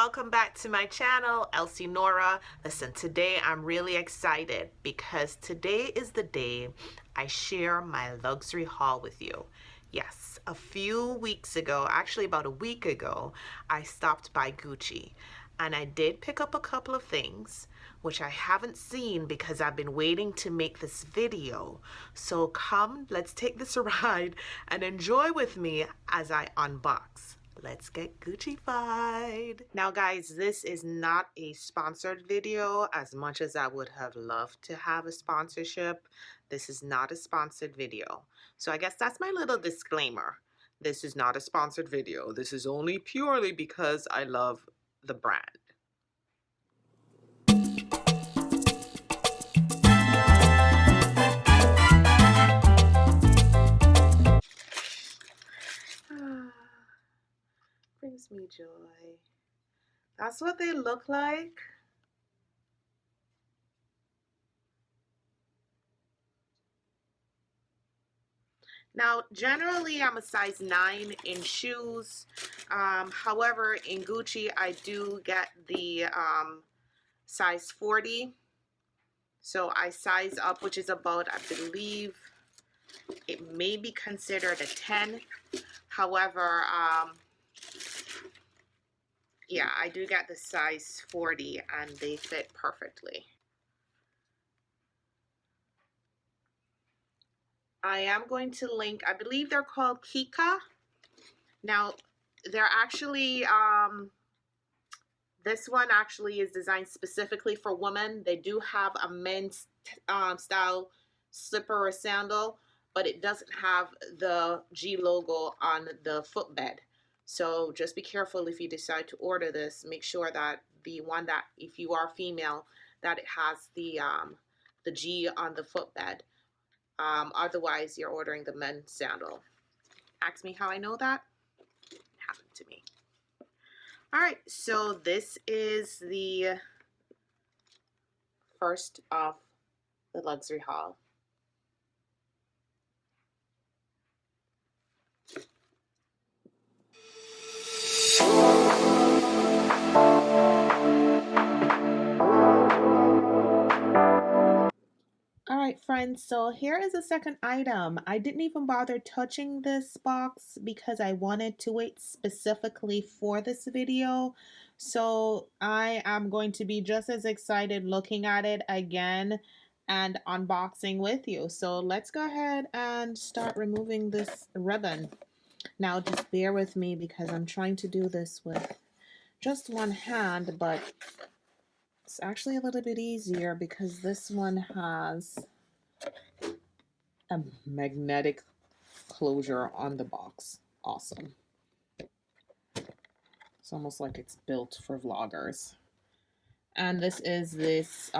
welcome back to my channel, Elsie Nora. Listen, today I'm really excited because today is the day I share my luxury haul with you. Yes, a few weeks ago, actually about a week ago, I stopped by Gucci and I did pick up a couple of things which I haven't seen because I've been waiting to make this video. So come, let's take this ride and enjoy with me as I unbox. Let's get Gucci-fied. Now guys, this is not a sponsored video as much as I would have loved to have a sponsorship. This is not a sponsored video. So I guess that's my little disclaimer. This is not a sponsored video. This is only purely because I love the brand. Brings me joy. That's what they look like. Now, generally, I'm a size 9 in shoes. However, in Gucci, I do get the size 40. So I size up, which is about, I believe, it may be considered a 10. However, yeah, I do get the size 40 and they fit perfectly. I am going to link, I believe they're called Kika. Now, they're actually, this one actually is designed specifically for women. They do have a men's style slipper or sandal, but it doesn't have the G logo on the footbed. So just be careful if you decide to order this. Make sure that the one that, if you are female, that it has the G on the footbed. Otherwise, you're ordering the men's sandal. Ask me how I know that. It happened to me. All right, so this is the first of the luxury haul. Alright friends, so here is the second item. I didn't even bother touching this box because I wanted to wait specifically for this video. So I am going to be just as excited looking at it again and unboxing with you. So let's go ahead and start removing this ribbon. Now just bear with me because I'm trying to do this with just one hand, but it's actually a little bit easier because this one has a magnetic closure on the box. Awesome. It's almost like it's built for vloggers. And this is this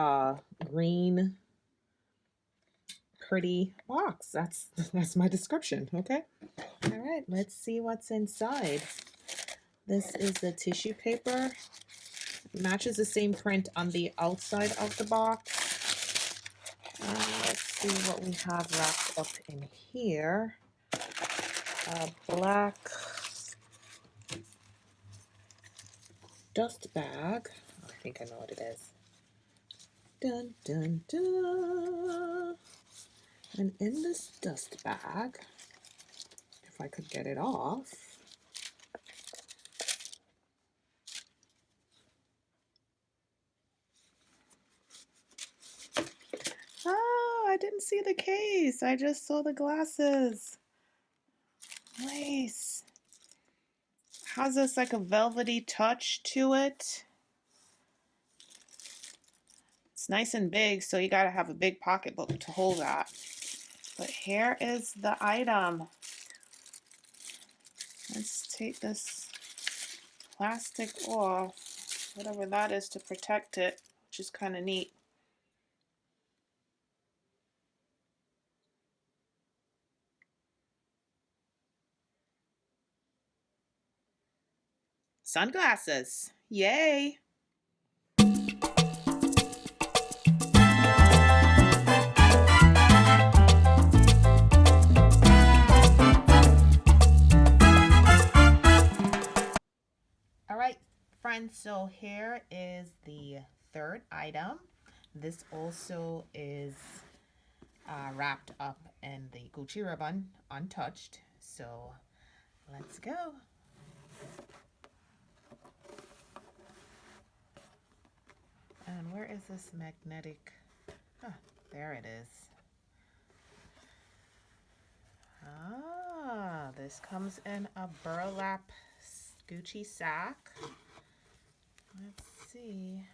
green pretty box. That's my description, okay? All right, let's see what's inside. This is the tissue paper. It matches the same print on the outside of the box. Let's see what we have wrapped up in here. A black dust bag. I think I know what it is. Dun, dun, dun. And in this dust bag, if I could get it off, oh, I didn't see the case. I just saw the glasses. Nice. Has this like a velvety touch to it. It's nice and big, so you gotta have a big pocketbook to hold that. But here is the item. Let's take this plastic off, whatever that is, to protect it, which is kind of neat. Sunglasses. Yay! All right, friends, So here is the third item. This also is wrapped up in the Gucci ribbon, untouched. So let's go. And where is this magnetic? Ah, there it is. Ah, this comes in a burlap Gucci sack. Let's see.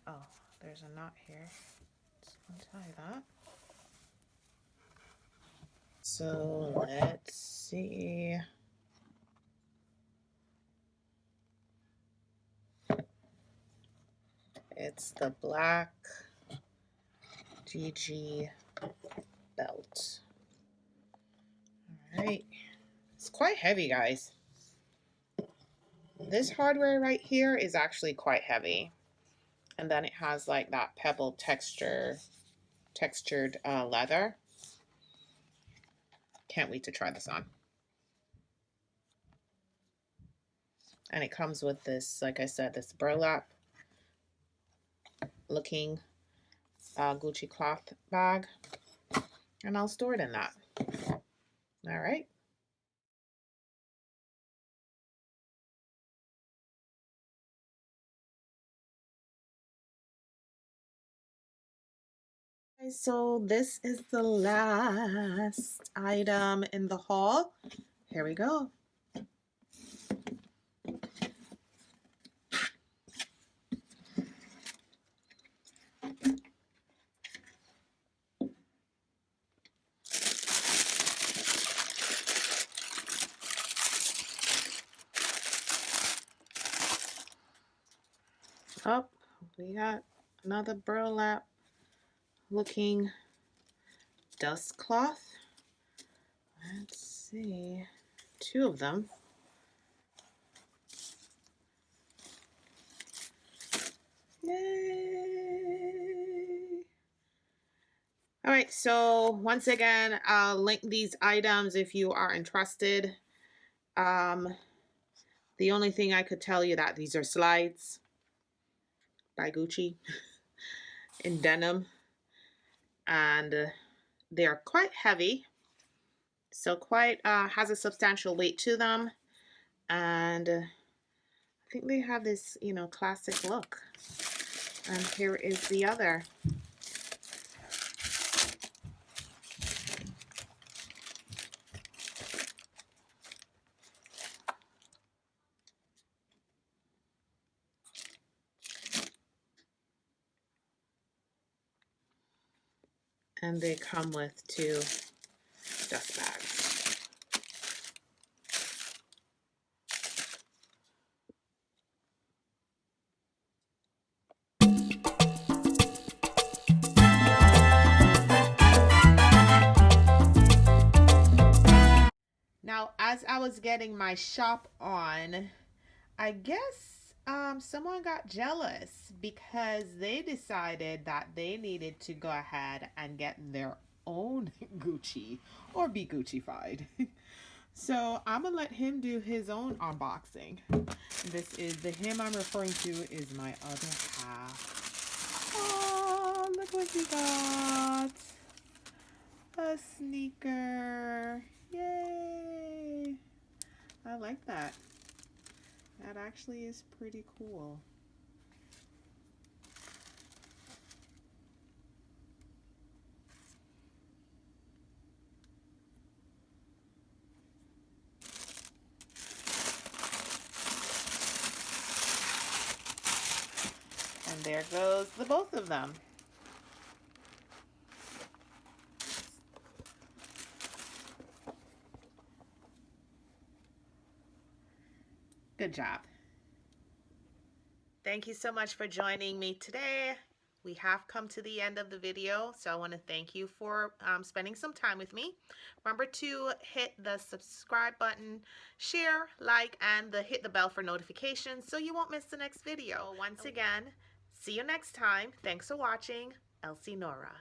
Oh, there's a knot here. Let's untie that. So let's see. It's the black GG belt. All right. It's quite heavy, guys. This hardware right here is actually quite heavy. And then it has like that pebble textured leather. Can't wait to try this on. And it comes with this, like I said, this burlap looking Gucci cloth bag. And I'll store it in that. All right. So this is the last item in the haul. Here we go. Up, we got another burlap looking dust cloth. Let's see, 2 of them. Yay! All right, so once again, I'll link these items if you are interested. The only thing I could tell you that these are slides by Gucci in denim, and they're quite heavy, so quite has a substantial weight to them, and I think they have this, you know, classic look. And here is the other. And they come with 2 dust bags. Now, as I was getting my shop on, I guess someone got jealous because they decided that they needed to go ahead and get their own Gucci or be Gucci-fied. So I'm gonna let him do his own unboxing. This is the him I'm referring to is my other half. Oh, look what he got. A sneaker. Yay. I like that. That actually is pretty cool. And there goes the both of them. Good job. Thank you so much for joining me today. We have come to the end of the video, so I want to thank you for spending some time with me. Remember to hit the subscribe button, share, like, and hit the bell for notifications so you won't miss the next video. Once again, see you next time. Thanks for watching. Elsie Nora.